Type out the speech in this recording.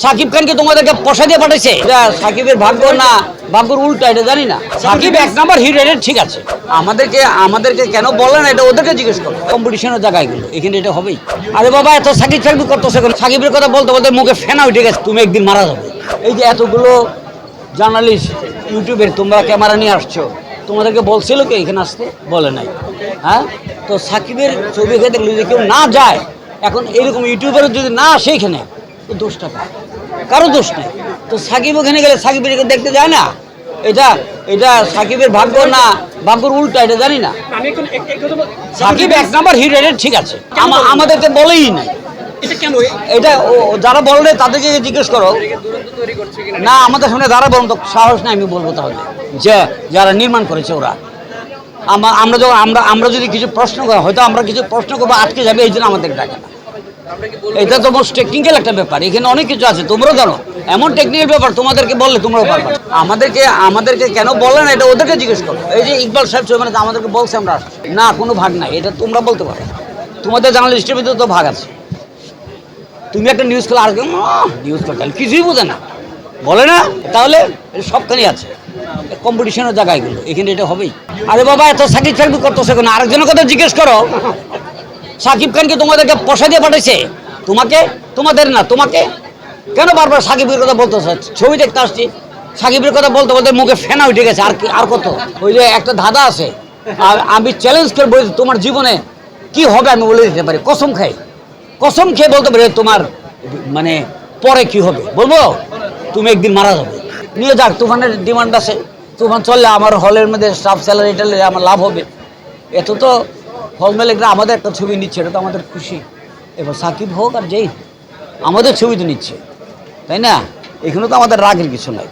সাকিব খানকে তোমাদেরকে পয়সা দিয়ে পাঠাইছে, এটা সাকিবের ভাগ্য না ভাগ্যর উল্টা, এটা জানি না। সাকিব এক নাম্বার হিরো, এটা ঠিক আছে। আমাদেরকে কেন বলে না, এটা ওদেরকে জিজ্ঞেস করো। কম্পিটিশনের জায়গায় এগুলো, এখানে এটা হবেই। আরে বাবা, এত সাকিব সাকিব করতেছে, সাকিবের কথা বলতে বলতে মুখে ফেনা উঠে গেছে, তুমি একদিন মারা যাবে। এই যে এতগুলো জার্নালিস্ট ইউটিউবের তোমরা ক্যামেরা নিয়ে আসছো, তোমাদেরকে বলছিল কি এখানে আসতে? বলে নাই। হ্যাঁ, তো সাকিবের ছবি খেতে যদি কেউ না যায়, এখন এরকম ইউটিউবের যদি না আসে এখানে, তো দোষটা কারো দোষ নেই। তো সাকিব ওখানে গেলে সাকিবের দেখতে যায় না, এটা সাকিবের ভাগ্য না ভাগ্যর উল্টা, এটা জানি না। সাকিব এক নাম্বার হিরো, এটা ঠিক আছে। আমাদেরকে বলেই নাই এটা, যারা বললে তাদেরকে জিজ্ঞেস করো না। আমাদের সামনে যারা বলুন তো সাহস নাই, আমি বলবো তাহলে যে যারা নির্মাণ করেছে ওরা। আমরা যখন আমরা যদি কিছু প্রশ্ন করা, হয়তো আমরা কিছু প্রশ্ন করবো, আটকে যাবে, এই জন্য আমাদের ডাকে না। এটা তো মোস্ট টেকনিক্যাল একটা ব্যাপার, এখানে অনেক কিছু আছে, তোমরাও জানো। এমন টেকনিক্যাল ব্যাপার, তোমাদেরকে বললে তোমরাও পারবে। আমাদেরকে কেন বলে না, এটা ওদেরকে জিজ্ঞেস করো। এই যে ইকবাল সাহেব মানে আমাদেরকে বলছে আমরা আসছি না, কোনো ভাগ নাই, এটা তোমরা বলতে পারো। তোমাদের জার্নালিস্টের ভিতরে তো ভাগ আছে। তুমি একটা নিউজ করলে আর নিউজ করতে কিছুই বোঝে না, বলে না, তাহলে সবখানেই আছে। কম্পিটিশনের জায়গা এগুলো, এখানে এটা হবেই। আরে বাবা, এত সাকিব সাকিব করতেছে কেন? আরেকজনের কথা জিজ্ঞেস করো। সাকিব খানকে তোমাদেরকে পয়সা দিয়ে পাঠাইছে, তোমাদের না, তোমাকে কেন বারবার সাকিবের কথা বলতেছে? ছবি দেখতে আসছি, সাকিবের কথা বলতে বলতে মুখে ফেনা উঠে গেছে। আর কত? ওই যে একটা ধাঁধা আছে, আমি চ্যালেঞ্জ করবো, তোমার জীবনে কি হবে আমি বলে দিতে পারি, কসম খেয়ে বলতে পারি, তোমার মানে পরে কি হবে বলবো, তুমি একদিন মারা যাবে। নিয়ে যাক, তুফানের ডিমান্ড আছে, তুফান চললে আমার হলের মধ্যে স্টাফ স্যালারি টালারি আমার লাভ হবে। এত তো হল মালিকরা আমাদের একটা ছবি নিচ্ছে, এটা তো আমাদের খুশি। এবার সাকিব হোক আর যেই, আমাদের ছবি তো নিচ্ছে, তাই না? এখানে তো আমাদের রাগের কিছু নাই।